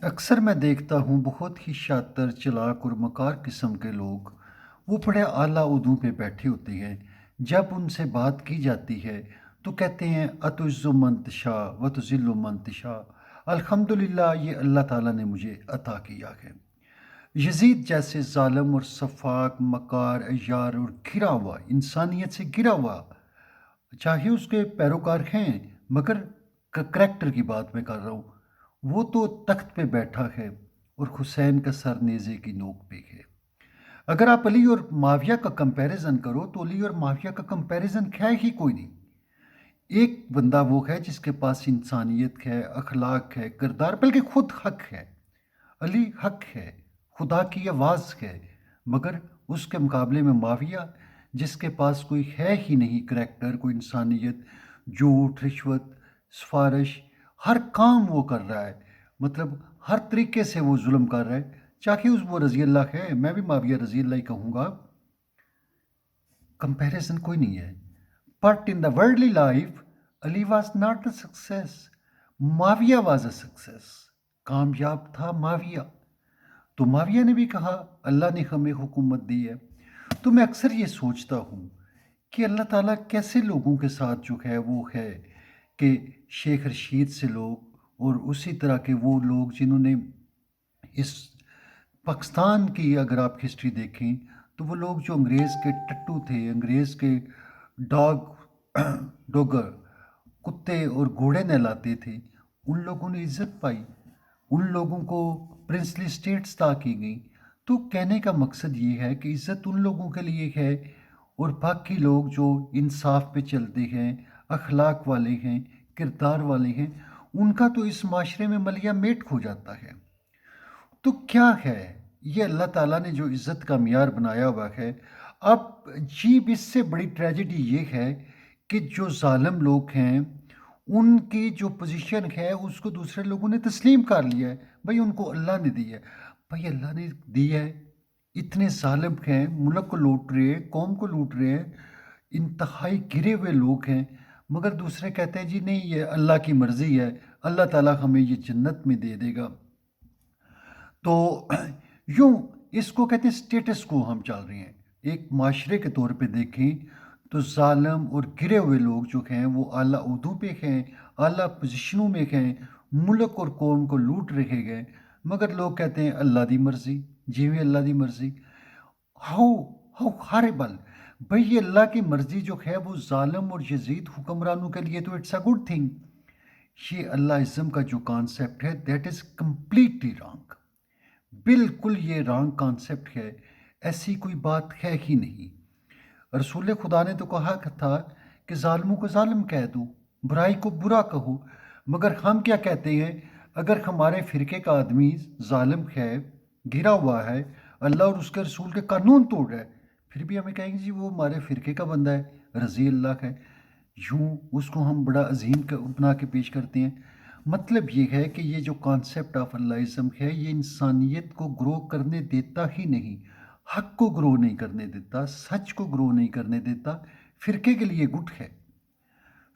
اکثر میں دیکھتا ہوں بہت ہی شاطر چلاک اور مکار قسم کے لوگ وہ بڑے اعلیٰ عہدوں پہ بیٹھے ہوتے ہیں۔ جب ان سے بات کی جاتی ہے تو کہتے ہیں اتعز من تشاء و تذل من تشاء، الحمدللہ یہ اللہ تعالیٰ نے مجھے عطا کیا ہے۔ یزید جیسے ظالم اور سفاک مکار عیار اور گرا ہوا، انسانیت سے گرا ہوا، چاہے اس کے پیروکار ہیں، مگر کریکٹر کی بات میں کر رہا ہوں، وہ تو تخت پہ بیٹھا ہے اور حسین کا سر نیزے کی نوک پہ ہے۔ اگر آپ علی اور معاویہ کا کمپیریزن کرو تو علی اور معاویہ کا کمپیریزن ہے ہی کوئی نہیں۔ ایک بندہ وہ ہے جس کے پاس انسانیت ہے، اخلاق ہے، کردار، بلکہ خود حق ہے۔ علی حق ہے، خدا کی آواز ہے، مگر اس کے مقابلے میں معاویہ جس کے پاس کوئی ہے ہی نہیں کریکٹر، کوئی انسانیت، جھوٹ، رشوت، سفارش، ہر کام وہ کر رہا ہے، مطلب ہر طریقے سے وہ ظلم کر رہا ہے۔ چاہے وہ رضی اللہ ہے، میں بھی معاویہ رضی اللہ ہی کہوں گا، کمپیریزن کوئی نہیں ہے۔ But in the worldly life Ali was not a success, Muawiya was a success, کامیاب تھا معاویہ۔ تو معاویہ نے بھی کہا اللہ نے ہمیں حکومت دی ہے۔ تو میں اکثر یہ سوچتا ہوں کہ اللہ تعالیٰ کیسے لوگوں کے ساتھ جو ہے وہ ہے کہ شیخ رشید سے لوگ اور اسی طرح کے وہ لوگ جنہوں نے اس پاکستان کی اگر آپ ہسٹری دیکھیں تو وہ لوگ جو انگریز کے ٹٹو تھے، انگریز کے ڈوگر کتے اور گھوڑے نہلاتے تھے، ان لوگوں نے عزت پائی، ان لوگوں کو پرنسلی اسٹیٹس عطا کی گئیں۔ تو کہنے کا مقصد یہ ہے کہ عزت ان لوگوں کے لیے ہے، اور باقی لوگ جو انصاف پہ چلتے ہیں، اخلاق والے ہیں، کردار والے ہیں، ان کا تو اس معاشرے میں ملیہ میٹ ہو جاتا ہے۔ تو کیا ہے یہ اللہ تعالیٰ نے جو عزت کا معیار بنایا ہوا ہے؟ اب عجیب اس سے بڑی ٹریجڈی یہ ہے کہ جو ظالم لوگ ہیں ان کی جو پوزیشن ہے اس کو دوسرے لوگوں نے تسلیم کر لیا ہے، بھائی ان کو اللہ نے دی ہے، بھائی اللہ نے دی ہے۔ اتنے ظالم ہیں، ملک کو لوٹ رہے ہیں، قوم کو لوٹ رہے ہیں، انتہائی گرے ہوئے لوگ ہیں، مگر دوسرے کہتے ہیں جی نہیں یہ اللہ کی مرضی ہے، اللہ تعالیٰ ہمیں یہ جنت میں دے دے گا۔ تو یوں اس کو کہتے ہیں سٹیٹس کو ہم چل رہے ہیں۔ ایک معاشرے کے طور پہ دیکھیں تو ظالم اور گرے ہوئے لوگ جو ہیں وہ اعلیٰ عہدوں پہ ہیں، اعلیٰ پوزیشنوں میں ہیں، ملک اور قوم کو لوٹ رہے گئے، مگر لوگ کہتے ہیں اللہ دی مرضی، جیویں اللہ دی مرضی۔ How how herbal! بھئی یہ اللہ کی مرضی جو ہے وہ ظالم اور یزید حکمرانوں کے لیے تو اٹس اے گڈ تھنگ۔ یہ اللہ ازم کا جو کانسیپٹ ہے دیٹ از کمپلیٹلی رانگ، بالکل یہ رانگ کانسیپٹ ہے، ایسی کوئی بات ہے ہی نہیں۔ رسول خدا نے تو کہا تھا کہ ظالموں کو ظالم کہہ دو، برائی کو برا کہو، مگر ہم کیا کہتے ہیں؟ اگر ہمارے فرقے کا آدمی ظالم ہے، گھرا ہوا ہے، اللہ اور اس کے رسول کے قانون توڑ رہا ہے، پھر بھی ہمیں کہیں گے جی وہ ہمارے فرقے کا بندہ ہے، رضی اللہ ہے، یوں اس کو ہم بڑا عظیم بنا کے پیش کرتے ہیں۔ مطلب یہ ہے کہ یہ جو کانسیپٹ آف اللہزم ہے یہ انسانیت کو گرو کرنے دیتا ہی نہیں، حق کو گرو نہیں کرنے دیتا، سچ کو گرو نہیں کرنے دیتا۔ فرقے کے لیے گڈ ہے،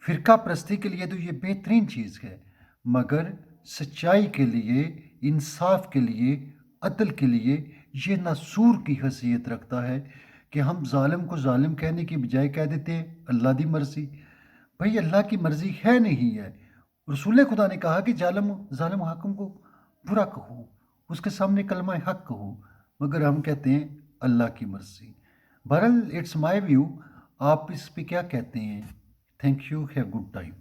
فرقہ پرستی کے لیے تو یہ بہترین چیز ہے، مگر سچائی کے لیے، انصاف کے لیے، عدل کے لیے یہ ناسور کی حیثیت رکھتا ہے کہ ہم ظالم کو ظالم کہنے کی بجائے کہہ دیتے ہیں اللہ دی مرضی۔ بھئی اللہ کی مرضی ہے نہیں ہے۔ رسول خدا نے کہا کہ ظالم حاکم کو برا کہو، اس کے سامنے کلمہ حق کہو، مگر ہم کہتے ہیں اللہ کی مرضی۔ بہرحال اٹس مائی ویو، آپ اس پہ کیا کہتے ہیں؟ Thank you, have good time.